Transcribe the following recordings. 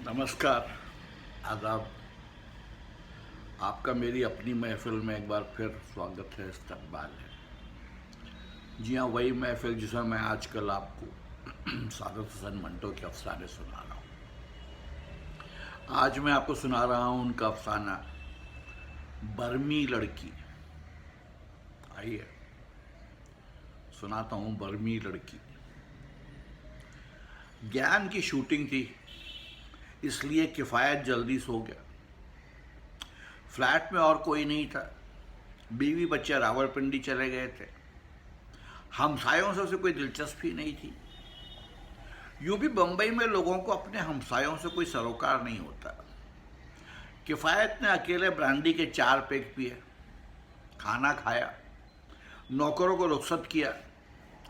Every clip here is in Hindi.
नमस्कार, आदाब। आपका मेरी अपनी महफ़िल में एक बार फिर स्वागत है, इस्तकबाल है। जी हाँ, वही महफ़िल जिसमें मैं आजकल आपको सादत हसन मंटो के अफ़साने सुना रहा हूँ। आज मैं आपको सुना रहा हूँ उनका अफ़साना बर्मी लड़की। आइए सुनाता हूँ बर्मी लड़की। ज्ञान की शूटिंग थी, इसलिए किफ़ायत जल्दी सो गया। फ्लैट में और कोई नहीं था। बीवी बच्चे रावलपिंडी चले गए थे। हमसायों से उसे कोई दिलचस्पी नहीं थी। यूं भी बंबई में लोगों को अपने हमसायों से कोई सरोकार नहीं होता। किफ़ायत ने अकेले ब्रांडी के 4 पेग पिए, खाना खाया, नौकरों को रुखसत किया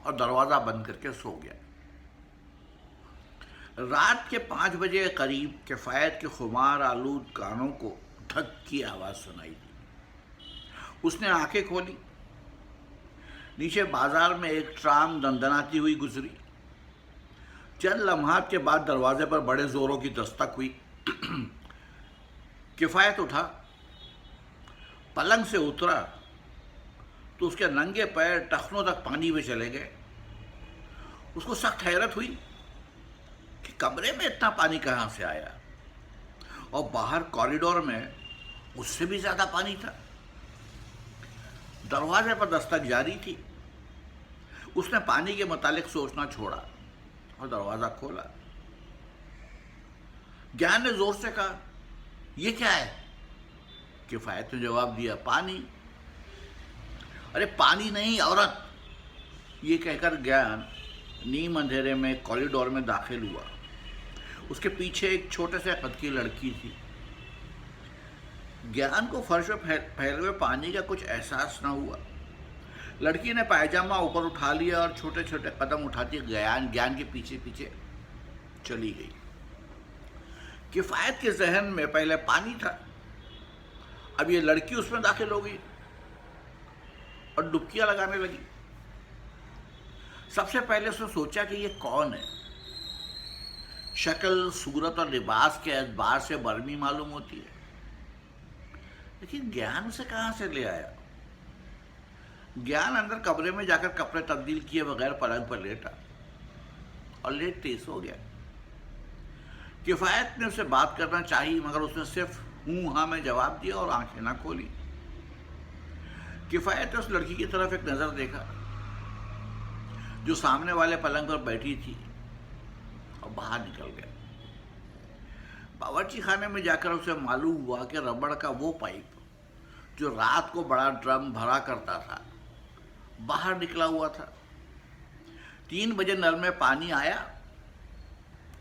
और दरवाज़ा बंद करके सो गया। रात के 5 बजे के करीब किफ़ायत के खुमार आलूद कानों को धक की आवाज़ सुनाई दी। उसने आंखें खोली। नीचे बाजार में एक ट्राम दंदनाती हुई गुजरी। चंद लम्हात के बाद दरवाजे पर बड़े जोरों की दस्तक हुई। किफ़ायत उठा, पलंग से उतरा तो उसके नंगे पैर टखनों तक पानी में चले गए। उसको सख्त हैरत हुई कि कमरे में इतना पानी कहाँ से आया, और बाहर कॉरिडोर में उससे भी ज्यादा पानी था। दरवाजे पर दस्तक जारी थी। उसने पानी के मुतालिक सोचना छोड़ा और दरवाजा खोला। ज्ञान ने जोर से कहा, "ये क्या है?" किफ़ायत ने जवाब दिया, "पानी।" "अरे पानी नहीं, औरत।" ये कहकर ज्ञान नीम अंधेरे में कॉरिडोर में दाखिल हुआ। उसके पीछे एक छोटे से कद की लड़की थी। ज्ञान को फर्श में फैले हुए पानी का कुछ एहसास न हुआ। लड़की ने पायजामा ऊपर उठा लिया और छोटे छोटे कदम उठाती ज्ञान के पीछे पीछे चली गई। किफ़ायत के जहन में पहले पानी था, अब ये लड़की उसमें दाखिल हो गई और डुबकियां लगाने लगी। सबसे पहले उसने सोचा कि ये कौन है। शक्ल, सूरत और लिबास के एतबार से बर्मी मालूम होती है, लेकिन ज्ञान उसे कहां से ले आया। ज्ञान अंदर कमरे में जाकर कपड़े तब्दील किए बगैर पलंग पर लेटा और लेटते ही सो गया। किफ़ायत ने उसे बात करना चाहिए, मगर उसने सिर्फ हूं हां में जवाब दिया और आंखें ना खोली। किफ़ायत ने उस लड़की की तरफ एक नजर देखा जो सामने वाले पलंग पर बैठी थी, और बाहर निकल गया। बावर्ची खाने में जाकर उसे मालूम हुआ कि रबड़ का वो पाइप जो रात को बड़ा ड्रम भरा करता था, बाहर निकला हुआ था। 3 बजे नल में पानी आया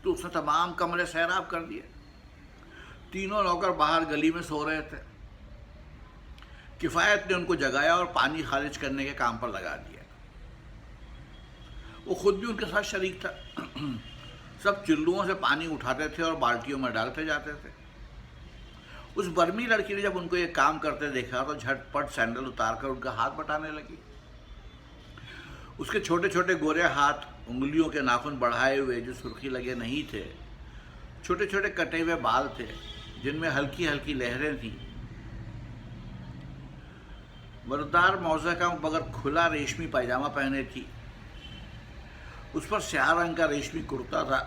तो उसने तमाम कमरे सैराब कर दिए। तीनों नौकर बाहर गली में सो रहे थे। किफ़ायत ने उनको जगाया और पानी खारिज करने के काम पर लगा दिया। वो खुद भी उनके साथ शरीक था। सब चिल्लुओं से पानी उठाते थे और बाल्टियों में डालते जाते थे। उस बर्मी लड़की ने जब उनको ये काम करते देखा तो झटपट सैंडल उतारकर उनका हाथ बटाने लगी। उसके छोटे छोटे गोरे हाथ, उंगलियों के नाखून बढ़ाए हुए जो सुर्खी लगे नहीं थे, छोटे छोटे कटे हुए बाल थे जिनमें हल्की हल्की लहरें थीं। बरदार मौजे का मगर खुला रेशमी पैजामा पहने थी। उस पर स्याह रंग का रेशमी कुर्ता था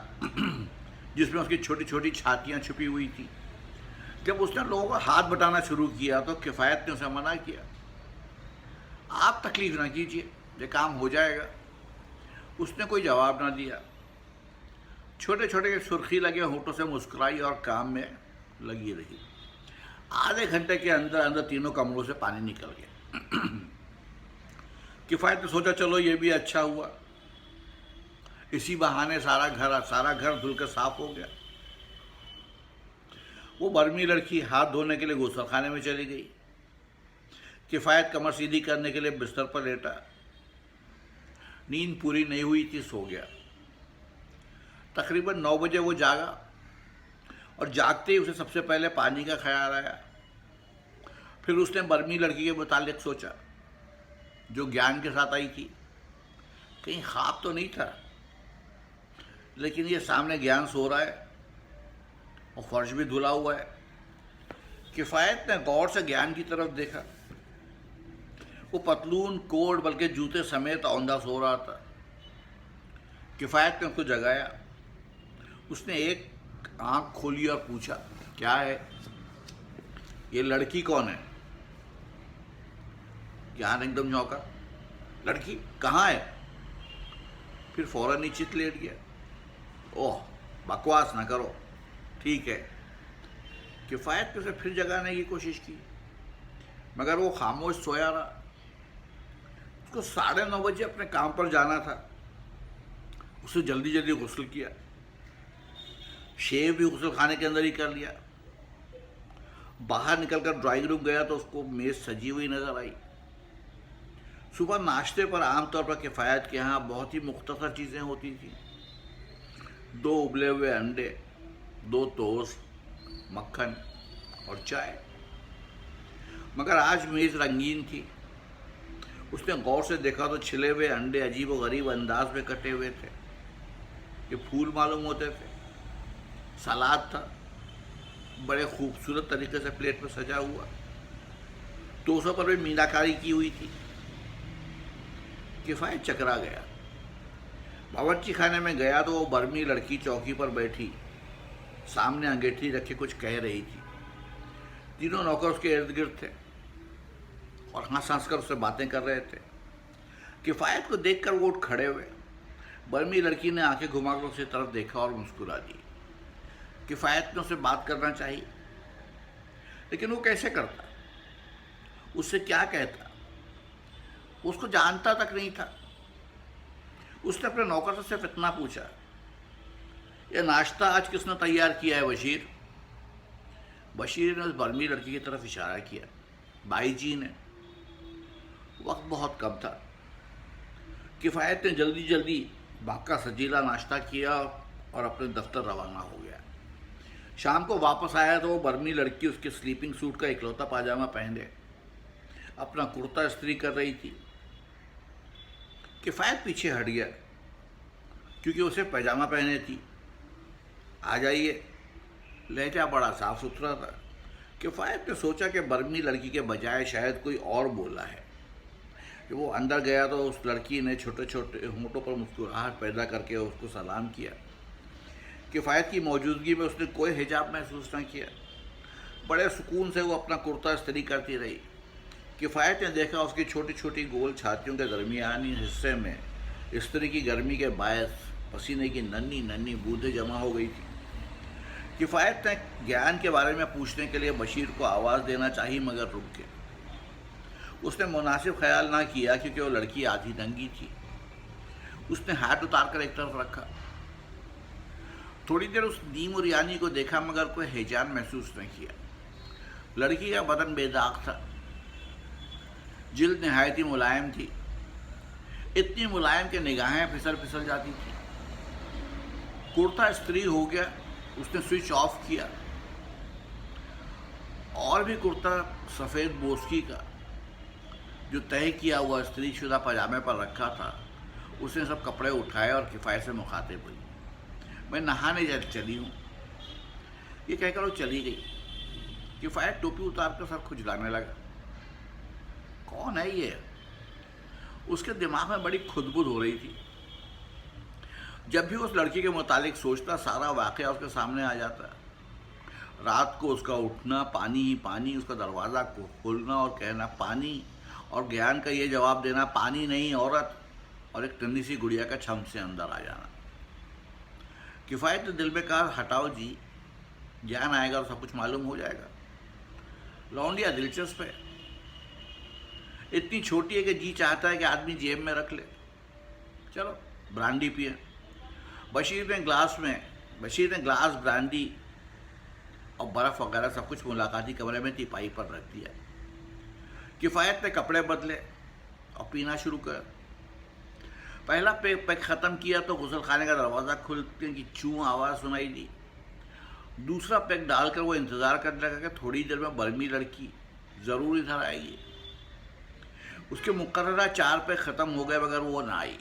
जिसमें उसकी छोटी छोटी छातियां छुपी हुई थी। जब उसने लोगों का हाथ बटाना शुरू किया तो किफ़ायत ने उसे मना किया, "आप तकलीफ ना कीजिए, ये काम हो जाएगा।" उसने कोई जवाब ना दिया। छोटे छोटे सुर्खी लगे होठों से मुस्कुराई और काम में लगी रही। आधे घंटे के अंदर अंदर तीनों कमरों से पानी निकल गया। किफ़ायत ने सोचा, चलो ये भी अच्छा हुआ, इसी बहाने सारा घर धुलकर साफ हो गया। वो बर्मी लड़की हाथ धोने के लिए गुस्लखाने में चली गई। किफ़ायत कमर सीधी करने के लिए बिस्तर पर लेटा। नींद पूरी नहीं हुई थी, सो गया। तकरीबन 9 बजे वो जागा और जागते ही उसे सबसे पहले पानी का ख्याल आया। फिर उसने बर्मी लड़की के मुतालिक सोचा जो ज्ञान के साथ आई थी। कहीं ख्वाब तो नहीं था, लेकिन ये सामने ज्ञान सो रहा है, और फर्श भी धुला हुआ है। किफ़ायत ने गौर से ज्ञान की तरफ देखा। वो पतलून, कोट बल्कि जूते समेत औंधा सो रहा था। किफ़ायत ने उसको जगाया। उसने एक आंख खोली और पूछा, क्या है? ये लड़की कौन है? ज्ञान एकदम चौंका। लड़की कहाँ है? फिर फौरन ही चित लेट गया। ओह, बकवास ना करो, ठीक है। किफ़ायत ने उसे फिर जगाने की कोशिश की, मगर वो खामोश सोया रहा। उसको 9:30 बजे अपने काम पर जाना था। उसने जल्दी जल्दी गुस्ल किया, शेव भी गुस्ल खाने के अंदर ही कर लिया। बाहर निकलकर ड्राइंग रूम गया तो उसको मेज सजी हुई नजर आई। सुबह नाश्ते पर आमतौर पर किफ़ायत के यहाँ बहुत ही मुख्तसर चीज़ें होती थी। 2 उबले हुए अंडे, 2 टोस्ट, मक्खन और चाय। मगर आज मेज रंगीन थी। उसने गौर से देखा तो छिले हुए अंडे अजीब व गरीब अंदाज में कटे हुए थे। ये फूल मालूम होते थे। सलाद था, बड़े खूबसूरत तरीके से प्लेट में सजा हुआ। टोसों पर भी मीनाकारी की हुई थी। किफ़ायत चकरा गया। बावर्ची खाने में गया तो वो बर्मी लड़की चौकी पर बैठी सामने अंगीठी रखे कुछ कह रही थी। तीनों नौकर उसके इर्द गिर्द थे और हंस हंस कर उससे बातें कर रहे थे। किफ़ायत को देखकर वो उठ खड़े हुए। बर्मी लड़की ने आंखें घुमाकर उसकी तरफ देखा और मुस्कुरा दी। किफ़ायत ने उससे बात करना चाहिए, लेकिन वो कैसे करता? उससे क्या कहता? उसको जानता तक नहीं था। उसने अपने नौकर से सिर्फ इतना पूछा, यह नाश्ता आज किसने तैयार किया है बशीर? बशीर ने उस बर्मी लड़की की तरफ इशारा किया। भाई जी ने। वक्त बहुत कम था। किफ़ायत ने जल्दी जल्दी बाका सजीला नाश्ता किया और अपने दफ्तर रवाना हो गया। शाम को वापस आया तो वो बर्मी लड़की उसके स्लीपिंग सूट का इकलौता पाजामा पहने अपना कुर्ता इस्त्री कर रही थी। किफ़ायत पीछे हट गया क्योंकि उसे पैजामा पहने थी। आ जाइए। लहजा बड़ा साफ सुथरा था। किफ़ायत ने सोचा कि बर्मी लड़की के बजाय शायद कोई और बोला है। जब वो अंदर गया तो उस लड़की ने छोटे छोटे होंठों पर मुस्कुराहट पैदा करके उसको सलाम किया। किफ़ायत की मौजूदगी में उसने कोई हिजाब महसूस न किया। बड़े सुकून से वो अपना कुर्ता इस्त्री करती रही। किफ़ायत ने देखा उसकी छोटी छोटी गोल छातियों के दरमियानी हिस्से में इस्त्री की गर्मी के बायस पसीने की नन्ही नन्ही बूंदें जमा हो गई थी। किफ़ायत ने ज्ञान के बारे में पूछने के लिए बशीर को आवाज़ देना चाहिए, मगर रुक गया। उसने मुनासिब ख्याल ना किया क्योंकि वो लड़की आधी नंगी थी। उसने हाथ उतार कर एक तरफ रखा। थोड़ी देर उस नीम और यानी को देखा, मगर कोई हिजान महसूस नहीं किया। लड़की का बदन बेदाग था। जिल्द नहायत ही मुलायम थी, इतनी मुलायम कि निगाहें फिसल फिसल जाती थी। कुर्ता इस्त्री हो गया। उसने स्विच ऑफ किया। और भी कुर्ता सफ़ेद बोस्की का जो तय किया हुआ इस्त्री शुदा पजामे पर रखा था, उसने सब कपड़े उठाए और किफ़ायत से मुखातिब हुई। मैं नहाने चली हूँ, ये कहकर वो चली गई। किफ़ायत टोपी उतार कर सर खुजलाने लगा। कौन है ये? उसके दिमाग में बड़ी खुदबुद हो रही थी। जब भी उस लड़की के मुतालिक सोचता, सारा वाक़या उसके सामने आ जाता। रात को उसका उठना, पानी ही पानी, उसका दरवाज़ा को खोलना और कहना पानी, और ज्ञान का ये जवाब देना पानी नहीं औरत, और एक टन्नी सी गुड़िया का छम से अंदर आ जाना। किफ़ायत ने दिल में कहा, हटाओ जी, ज्ञान आएगा और सब कुछ मालूम हो जाएगा। लौंडिया दिलचस्प है, इतनी छोटी है कि जी चाहता है कि आदमी जेब में रख ले। चलो ब्रांडी पिए। बशीर ने ग्लास ब्रांडी और बर्फ़ वगैरह सब कुछ मुलाकाती कमरे में तिपाई पर रख दिया। किफ़ायत ने कपड़े बदले और पीना शुरू कर। पहला पैक ख़त्म किया तो गुसल खाने का दरवाज़ा खुलने की चूं आवाज़ सुनाई दी। दूसरा पैक डालकर वो इंतज़ार करने लगा कि थोड़ी देर में बर्मी लड़की ज़रूर इधर आएगी। उसके मुकर्ररा 4 पैक ख़त्म हो गए, मगर वो ना आई।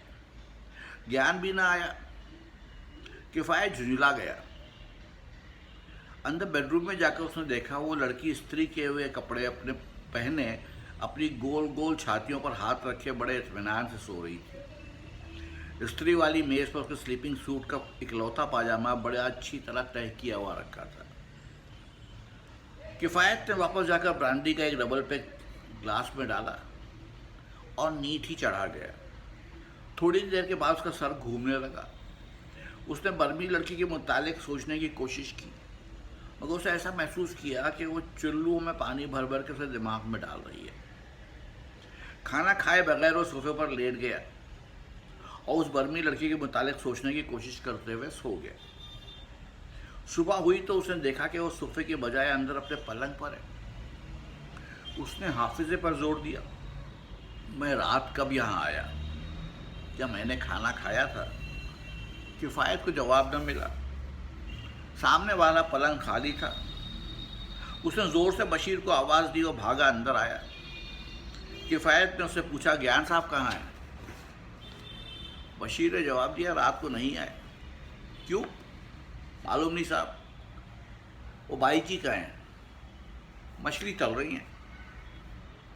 ज्ञान भी ना आया। किफ़ायत झुंझला गया। अंदर बेडरूम में जाकर उसने देखा वो लड़की इस्त्री किए हुए कपड़े अपने पहने अपनी गोल गोल छातियों पर हाथ रखे बड़े इत्मीनान से सो रही थी। इस्त्री वाली मेज पर उसके स्लीपिंग सूट का इकलौता पाजामा बड़ा अच्छी तरह तह किया हुआ रखा था। किफ़ायत ने वापस जाकर ब्रांडी का एक डबल पैक ग्लास में डाला और नीट ही चढ़ा गया। थोड़ी देर के बाद उसका सर घूमने लगा। उसने बर्मी लड़की के मुतालिक सोचने की कोशिश की, मगर उसे ऐसा महसूस किया कि वो चुल्लू में पानी भर भर के उसे दिमाग में डाल रही है। खाना खाए बगैर वो सोफे पर लेट गया और उस बर्मी लड़की के मुतालिक सोचने की कोशिश करते हुए सो गया। सुबह हुई तो उसने देखा कि वो सोफे के बजाय अंदर अपने पलंग पर है। उसने हाफिजे पर जोर दिया, मैं रात कब यहाँ आया? क्या मैंने खाना खाया था? किफ़ायत को जवाब न मिला। सामने वाला पलंग खाली था। उसने जोर से बशीर को आवाज़ दी और भागा अंदर आया। किफ़ायत ने उससे पूछा, ज्ञान साहब कहाँ हैं? बशीर ने जवाब दिया, रात को नहीं आए। क्यों? मालूम नहीं साहब। वो बाई जी कहाँ हैं? मछली तल रही हैं।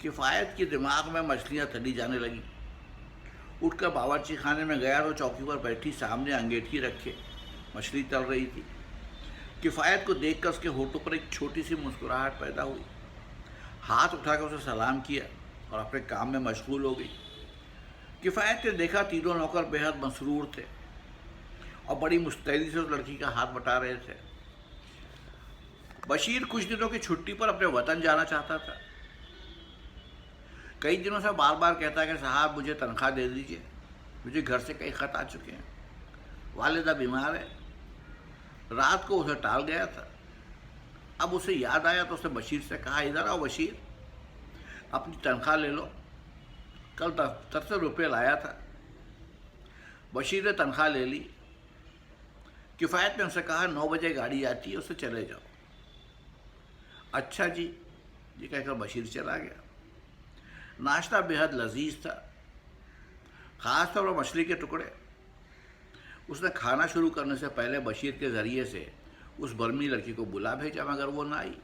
किफ़ायत के दिमाग में मछलियाँ तली जाने लगी। उठकर बावर्ची खाने में गया तो चौकी पर बैठी सामने अंगीठी रखे मछली तल रही थी। किफ़ायत को देखकर उसके होठों पर एक छोटी सी मुस्कुराहट पैदा हुई। हाथ उठाकर उसे सलाम किया और अपने काम में मशगूल हो गई। किफ़ायत ने देखा तीनों नौकर बेहद मसरूर थे और बड़ी मुस्तैदी से उस लड़की का हाथ बटा रहे थे। बशीर कुछ दिनों की छुट्टी पर अपने वतन जाना चाहता था। कई दिनों से बार बार कहता है कि साहब मुझे तनख्वाह दे दीजिए, मुझे घर से कई ख़त आ चुके हैं, वालिदा बीमार है। रात को उसे टाल गया था। अब उसे याद आया तो उसने बशीर से कहा, इधर आओ बशीर, अपनी तनख्वाह ले लो, कल दफ्तर से रुपये लाया था। बशीर ने तनख्वाह ले ली। किफ़ायत ने उनसे कहा, 9 बजे गाड़ी आती है, उससे चले जाओ। अच्छा जी, ये कहकर बशीर चला गया। नाश्ता बेहद लजीज था, ख़ास तौर पर मछली के टुकड़े। उसने खाना शुरू करने से पहले बशीर के ज़रिए से उस बर्मी लड़की को बुला भेजा, मगर वो ना आई।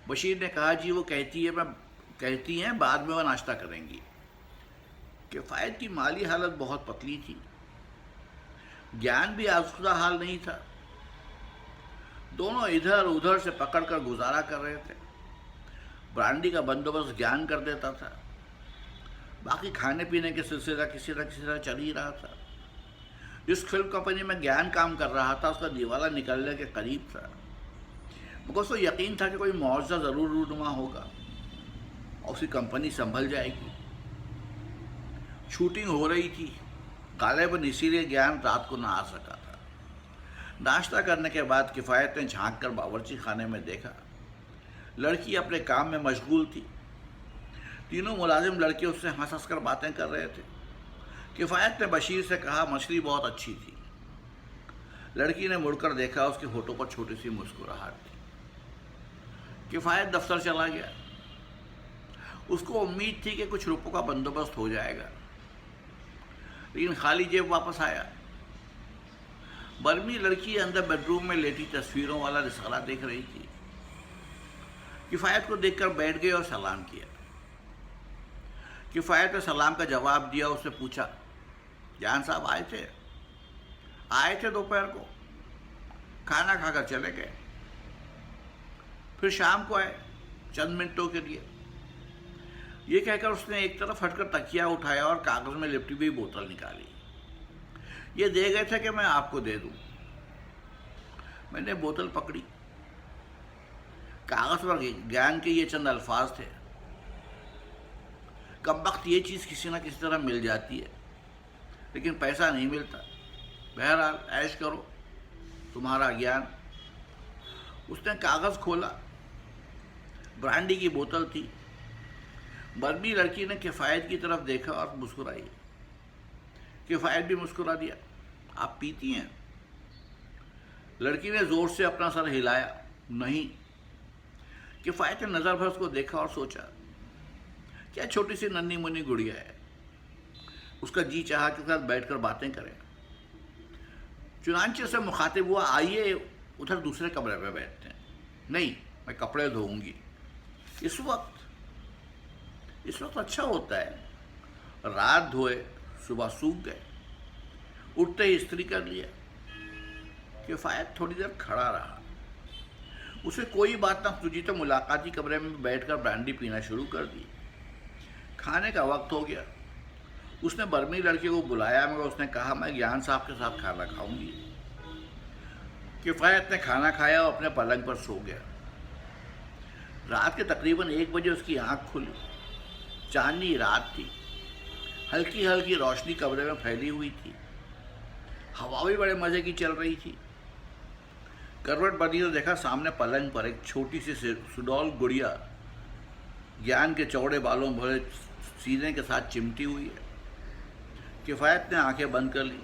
बशीर ने कहा, जी वो कहती हैं बाद में वह नाश्ता करेंगी। किफ़ायत की माली हालत बहुत पतली थी। ज्ञान भी आसूदा हाल नहीं था। दोनों इधर उधर से पकड़कर गुजारा कर रहे थे। ब्रांडी का बंदोबस्त ज्ञान कर देता था, बाकी खाने पीने के सिलसिला किसी न किसी तरह चल ही रहा था। जिस फिल्म कंपनी में ज्ञान काम कर रहा था उसका दिवाला निकलने के करीब था, मगर उसको यकीन था कि कोई मुआवजा ज़रूर रूनुमा होगा और उसकी कंपनी संभल जाएगी। शूटिंग हो रही थी, गालिबन इसीलिए ज्ञान रात को ना आ सका था। नाश्ता करने के बाद किफ़ायत ने झांक कर बावर्ची खाने में देखा, लड़की अपने काम में मशगूल थी। तीनों मुलाजिम लड़के उससे हंस हंस कर बातें कर रहे थे। किफ़ायत ने बशीर से कहा, मछली बहुत अच्छी थी। लड़की ने मुड़कर देखा, उसके होठों पर छोटी सी मुस्कुराहट थी। किफ़ायत दफ्तर चला गया। उसको उम्मीद थी कि कुछ रुपयों का बंदोबस्त हो जाएगा, लेकिन खाली जेब वापस आया। बर्मी लड़की अंदर बेडरूम में लेटी तस्वीरों वाला रिसाला देख रही थी। किफ़ायत को देखकर बैठ गए और सलाम किया। किफ़ायत ने सलाम का जवाब दिया। उससे पूछा, जान साहब आए थे? आए थे दोपहर को, खाना खाकर चले गए, फिर शाम को आए चंद मिनटों के लिए। ये कहकर उसने एक तरफ हटकर तकिया उठाया और कागज़ में लिपटी हुई बोतल निकाली। ये दे गए थे कि मैं आपको दे दूं। मैंने बोतल पकड़ी। कागज़ पर ज्ञान के ये चंद अल्फाज थे, कब वक्त ये चीज़ किसी ना किसी तरह मिल जाती है, लेकिन पैसा नहीं मिलता। बहरहाल ऐश करो, तुम्हारा ज्ञान। उसने कागज़ खोला। ब्रांडी की बोतल थी। बर्मी लड़की ने किफ़ायत की तरफ देखा और मुस्कुराई। किफ़ायत भी मुस्कुरा दिया। आप पीती हैं? लड़की ने ज़ोर से अपना सर हिलाया। नहीं। किफ़ायत ने नज़र भर उसको देखा और सोचा, क्या छोटी सी नन्ही मुन्नी गुड़िया है। उसका जी चाहा के साथ बैठकर बातें करें। चुनांचे से मुखातिब हुआ, आइए उधर दूसरे कमरे में बैठते हैं। नहीं, मैं कपड़े धोऊंगी। इस वक्त अच्छा होता है, रात धोए सुबह सूख गए, उठते ही इस्त्री कर लिया। किफ़ायत थोड़ी देर खड़ा रहा, उसे कोई बात ना सूझी तो मुलाकाती कमरे में बैठकर ब्रांडी पीना शुरू कर दी। खाने का वक्त हो गया। उसने बर्मी लड़के को बुलाया, मगर उसने कहा मैं ज्ञान साहब के साथ खाना खाऊंगी। किफ़ायत ने खाना खाया और अपने पलंग पर सो गया। रात के तकरीबन 1 बजे उसकी आंख खुली। चांदनी रात थी, हल्की हल्की रोशनी कमरे में फैली हुई थी, हवा भी बड़े मज़े की चल रही थी। करवट बनी तो देखा सामने पलंग पर एक छोटी सी सुडौल गुड़िया ज्ञान के चौड़े बालों भरे सीने के साथ चिमटी हुई है। किफ़ायत ने आंखें बंद कर ली।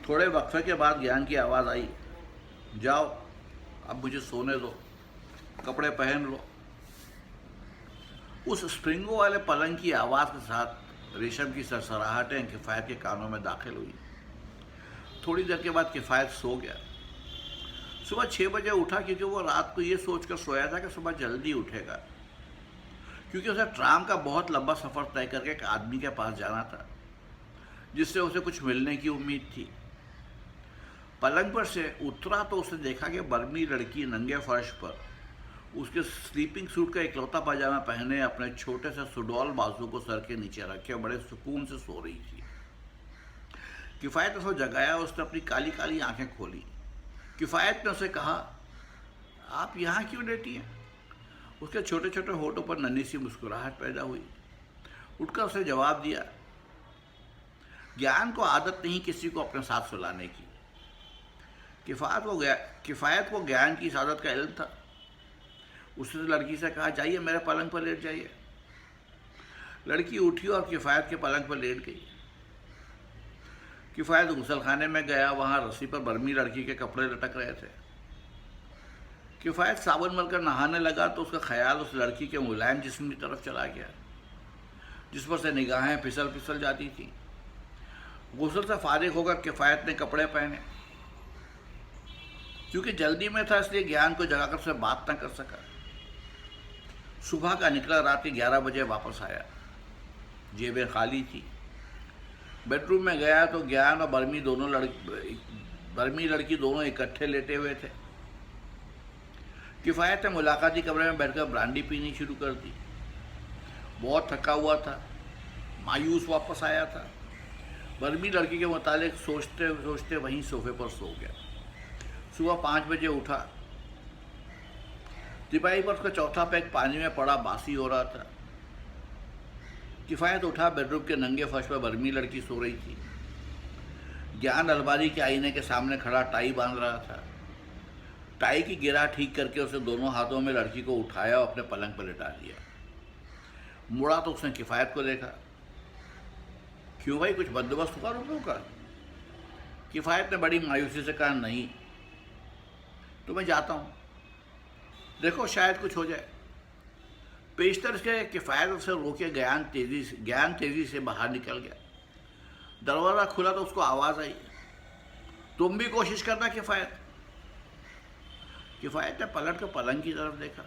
थोड़े वक्फे के बाद ज्ञान की आवाज़ आई, जाओ अब मुझे सोने दो, कपड़े पहन लो। उस स्प्रिंगों वाले पलंग की आवाज़ के साथ रेशम की सरसराहटें किफ़ायत के कानों में दाखिल हुई। थोड़ी देर के बाद किफ़ायत सो गया। सुबह 6 बजे उठा, क्योंकि वो रात को ये सोचकर सोया था कि सुबह जल्दी उठेगा, क्योंकि उसे ट्राम का बहुत लंबा सफ़र तय करके एक आदमी के पास जाना था जिससे उसे कुछ मिलने की उम्मीद थी। पलंग पर से उतरा तो उसने देखा कि बर्मी लड़की नंगे फर्श पर उसके स्लीपिंग सूट का इकलौता पजामा पहने अपने छोटे से सुडौल बाजू को सर के नीचे रखे बड़े सुकून से सो रही थी। किफ़ायत उसको जगाया, उसने अपनी काली काली आंखें खोली। किफ़ायत ने उसे कहा, आप यहाँ क्यों लेटी हैं? उसके छोटे छोटे होठों पर नन्ही सी मुस्कुराहट पैदा हुई। उठकर उसने जवाब दिया, ज्ञान को आदत नहीं किसी को अपने साथ सुलाने की। किफ़ायत को ज्ञान की इस आदत का इल्म था। उसने लड़की से कहा, जाइए मेरे पलंग पर लेट जाइए। लड़की उठी और किफ़ायत के पलंग पर लेट गई। किफ़ायत गुसलखाने में गया, वहाँ रस्सी पर बर्मी लड़की के कपड़े लटक रहे थे। किफ़ायत साबुन मलकर नहाने लगा तो उसका ख्याल उस लड़की के मुलायम जिस्म की तरफ चला गया, जिस पर से निगाहें फिसल जाती थीं। गुसल से फारिग होकर किफ़ायत ने कपड़े पहने। क्योंकि जल्दी में था इसलिए ज्ञान को जगाकर उससे बात न कर सका। सुबह का निकला, रात के 11 बजे वापस आया। जेबें खाली थी। बेडरूम में गया तो ज्ञान और बर्मी लड़की दोनों इकट्ठे लेटे हुए थे। किफ़ायत ने मुलाकाती कमरे में बैठकर ब्रांडी पीनी शुरू कर दी। बहुत थका हुआ था, मायूस वापस आया था। बर्मी लड़की के मुतालिक सोचते सोचते वहीं सोफे पर सो गया। सुबह 5 बजे उठा। तिपाही पर उसका चौथा पैक पानी में पड़ा बासी हो रहा था। किफ़ायत उठा, बेडरूम के नंगे फर्श पर बर्मी लड़की सो रही थी। ज्ञान अलमारी के आईने के सामने खड़ा टाई बांध रहा था। टाई की गिरा ठीक करके उसने दोनों हाथों में लड़की को उठाया और अपने पलंग पर लिटा दिया। मुड़ा तो उसने किफ़ायत को देखा। क्यों भाई, कुछ बंदोबस्त हुआ रुपयों का? किफ़ायत ने बड़ी मायूसी से कहा, नहीं, तो मैं जाता हूँ, देखो शायद कुछ हो जाए। पेशतर के किफ़ायत उसे रोके ज्ञान तेज़ी से बाहर निकल गया। दरवाज़ा खुला तो उसको आवाज़ आई, तुम भी कोशिश करना किफ़ायत। किफ़ायत ने पलट कर पलंग की तरफ देखा।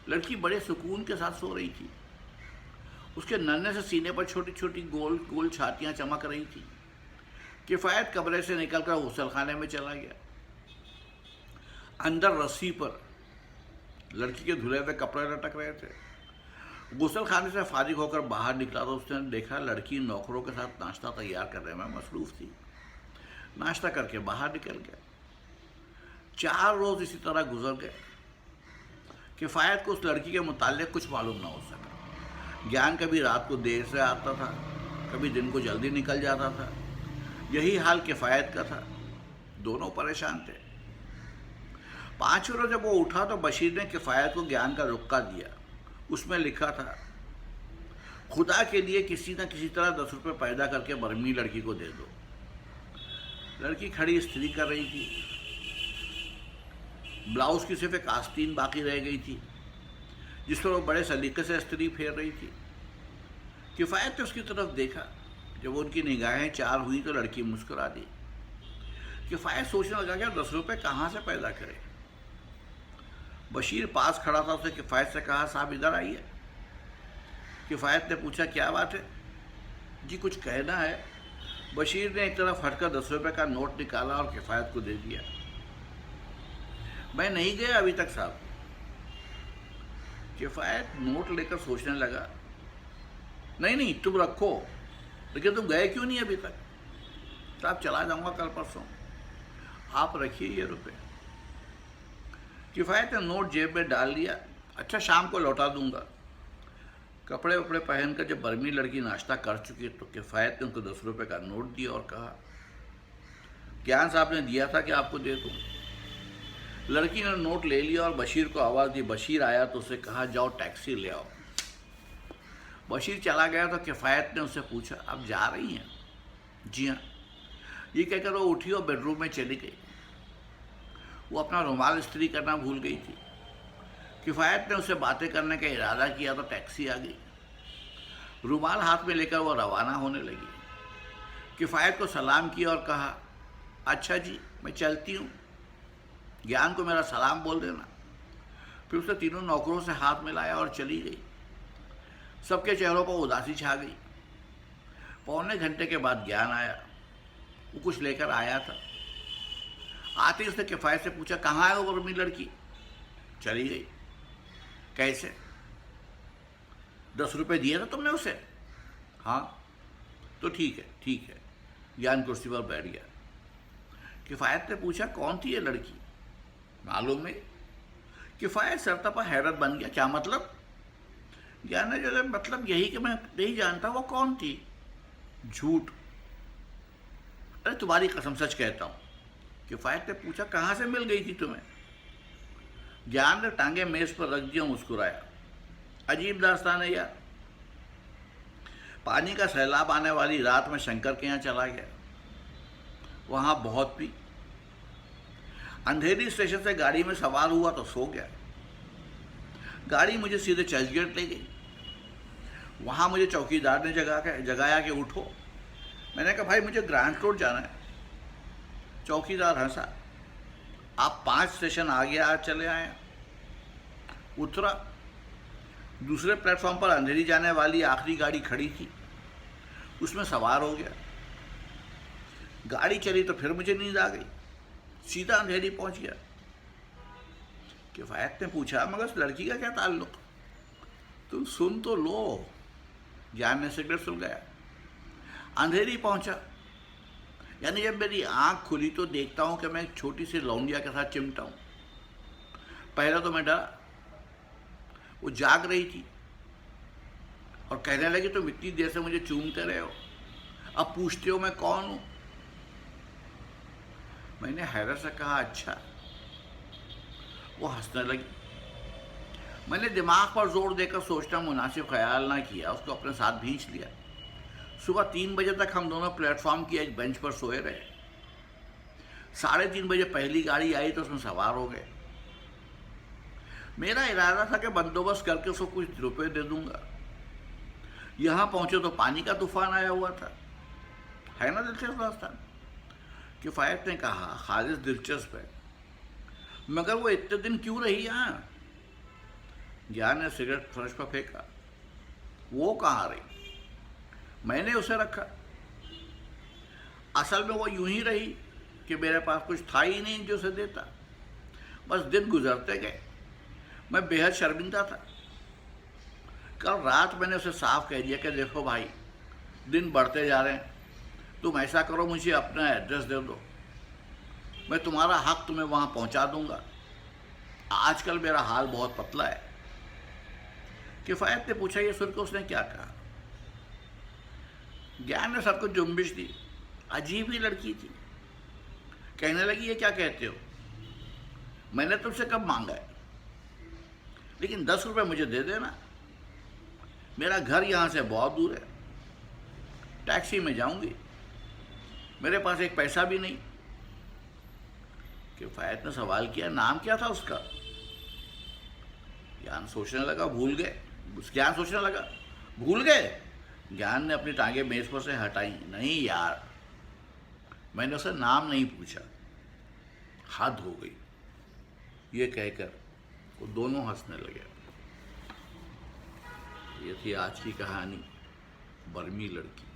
लड़की बड़े सुकून के साथ सो रही थी। उसके नन्हे से सीने पर छोटी छोटी गोल गोल छातियाँ चमक रही थी। किफ़ायत कमरे से निकलकर गुसलखाने में चला गया। अंदर रस्सी पर लड़की के धुले हुए कपड़े लटक रहे थे। गुसलखाने से फारिग होकर बाहर निकला तो उसने देखा लड़की नौकरों के साथ नाश्ता तैयार करने में मसरूफ़ थी। नाश्ता करके बाहर निकल गया। 4 रोज़ इसी तरह गुजर गए। किफ़ायत को उस लड़की के मुताल्लिक़ कुछ मालूम ना हो सका। ज्ञान कभी रात को देर से आता था, कभी दिन को जल्दी निकल जाता था। यही हाल किफ़ायत का था। दोनों परेशान थे। 5वें रोज़ जब वो उठा तो बशीर ने किफ़ायत को ज्ञान का रुक्का दिया। उसमें लिखा था, खुदा के लिए किसी न किसी तरह 10 रुपये पैदा करके बर्मी लड़की को दे दो। लड़की खड़ी इस्त्री कर रही थी। ब्लाउज़ की सिर्फ एक आस्तीन बाकी रह गई थी, जिस पर वो बड़े सलीके से इस्त्री फेर रही थी। किफ़ायत ने उसकी तरफ देखा। जब उनकी निगाहें चार हुई तो लड़की मुस्कुरा दी। किफ़ायत सोचने लगा कि 10 रुपये कहाँ से पैदा करे। बशीर पास खड़ा था, उसने किफ़ायत से कहा, साहब इधर आइए। किफ़ायत ने पूछा, क्या बात है जी, कुछ कहना है। बशीर ने एक तरफ हटकर 10 रुपये का नोट निकाला और किफ़ायत को दे दिया। मैं नहीं गया अभी तक साहब। किफ़ायत नोट लेकर सोचने लगा, नहीं नहीं तुम रखो, लेकिन तुम गए क्यों नहीं अभी तक। साहब चला जाऊंगा कल परसों, आप रखिए ये रुपये। किफ़ायत ने नोट जेब में डाल लिया। अच्छा शाम को लौटा दूंगा। कपड़े वपड़े पहनकर जब बर्मी लड़की नाश्ता कर चुकी तो किफ़ायत ने उनको 10 रुपये का नोट दिया और कहा, ज्ञान साहब ने दिया था कि आपको दे दूँ। लड़की ने नोट ले लिया और बशीर को आवाज़ दी। बशीर आया तो उसे कहा, जाओ टैक्सी ले आओ। बशीर चला गया तो किफ़ायत ने उससे पूछा, अब जा रही हैं। जी हाँ। ये कहकर वो उठी और बेडरूम में चली गई। वो अपना रुमाल इस्त्री करना भूल गई थी। किफ़ायत ने उससे बातें करने का इरादा किया तो टैक्सी आ गई। रुमाल हाथ में लेकर वो रवाना होने लगी। किफ़ायत को सलाम किया और कहा, अच्छा जी मैं चलती हूँ, ज्ञान को मेरा सलाम बोल देना। फिर उसने तीनों नौकरों से हाथ मिलाया और चली गई। सबके चेहरों पर उदासी छा गई। पौने घंटे के बाद ज्ञान आया। वो कुछ लेकर आया था। आते ही उसने किफ़ायत से पूछा, कहाँ है वो बर्मी लड़की। चली गई। कैसे। 10 रुपये दिए था तुमने उसे। हाँ तो ठीक है ठीक है। ज्ञान कुर्सी पर बैठ गया। किफ़ायत ने पूछा, कौन थी ये लड़की, मालूम नहीं। किफ़ायत सरतपा हैरत बन गया, क्या मतलब। ज्ञान ने जो मतलब यही कि मैं नहीं जानता वो कौन थी। झूठ। अरे तुम्हारी कसम सच कहता हूँ। किफ़ायत ने पूछा, कहाँ से मिल गई थी तुम्हें। ज्ञान ने टांगे मेज पर रख दी और मुस्कुराया। अजीब दास्तान है यार। पानी का सैलाब आने वाली रात में शंकर के यहाँ चला गया। वहाँ बहुत पी। अंधेरी स्टेशन से गाड़ी में सवार हुआ तो सो गया। गाड़ी मुझे सीधे चर्चगेट ले गई। वहाँ मुझे चौकीदार ने जगाया कि उठो। मैंने कहा, भाई मुझे ग्रांट रोड जाना है। चौकीदार हंसा, आप 5 स्टेशन आगे चले आए। उतरा। दूसरे प्लेटफॉर्म पर अंधेरी जाने वाली आखिरी गाड़ी खड़ी थी। उसमें सवार हो गया। गाड़ी चली तो फिर मुझे नींद आ गई। सीधा अंधेरी पहुंच गया। किफ़ायत ने पूछा, मगर उस लड़की का क्या ताल्लुक। तुम सुन तो लो। ज्ञान ने सिगरेट सुलगाया। अंधेरी पहुंचा। यानी जब मेरी आंख खुली तो देखता हूं कि मैं एक छोटी सी लौंडिया के साथ चिमटा हूं। पहले तो मैं डरा। वो जाग रही थी और कहने लगी, तुम इतनी देर से मुझे चूमते रहे हो, अब पूछते हो मैं कौन हूं। मैंने हैरत से कहा, अच्छा। वो हंसने लगी। मैंने दिमाग पर जोर देकर सोचना मुनासिब ख्याल ना किया, उसको अपने साथ भींच लिया। सुबह 3 बजे तक हम दोनों प्लेटफॉर्म की एक बेंच पर सोए रहे। 3:30 बजे पहली गाड़ी आई तो उसमें सवार हो गए। मेरा इरादा था कि बंदोबस्त करके उसको कुछ रुपए दे दूंगा। यहाँ पहुंचे तो पानी का तूफान आया हुआ था। है ना दिलचस्प दास्तान। किफ़ायत ने कहा, खालिस दिलचस्प है, मगर वो इतने दिन क्यों रही यहाँ। ज्ञान ने सिगरेट फर्श पर फेंका। वो कहाँ रही, मैंने उसे रखा। असल में वो यूं ही रही कि मेरे पास कुछ था ही नहीं जो उसे देता। बस दिन गुजरते गए। मैं बेहद शर्मिंदा था। कल रात मैंने उसे साफ कह दिया कि देखो भाई, दिन बढ़ते जा रहे हैं, तुम ऐसा करो, मुझे अपना एड्रेस दे दो, मैं तुम्हारा हक तुम्हें वहाँ पहुँचा दूँगा। आजकल मेरा हाल बहुत पतला है। किफ़ायत ने पूछा, ये सुनकर उसने क्या कहा। ज्ञान ने सबको जुम्बिश दी। अजीब ही लड़की थी। कहने लगी, ये क्या कहते हो, मैंने तुमसे कब मांगा है, लेकिन 10 रुपये मुझे दे देना। मेरा घर यहाँ से बहुत दूर है, टैक्सी में जाऊंगी, मेरे पास एक पैसा भी नहीं। किफ़ायत ने सवाल किया, नाम क्या था उसका। ज्ञान सोचने लगा, भूल गए। ज्ञान सोचने लगा, भूल गए। ज्ञान ने अपनी टांगे मेज पर से हटाई। नहीं यार, मैंने उसे नाम नहीं पूछा। हद हो गई, ये कहकर वो दोनों हंसने लगे। ये थी आज की कहानी, बर्मी लड़की।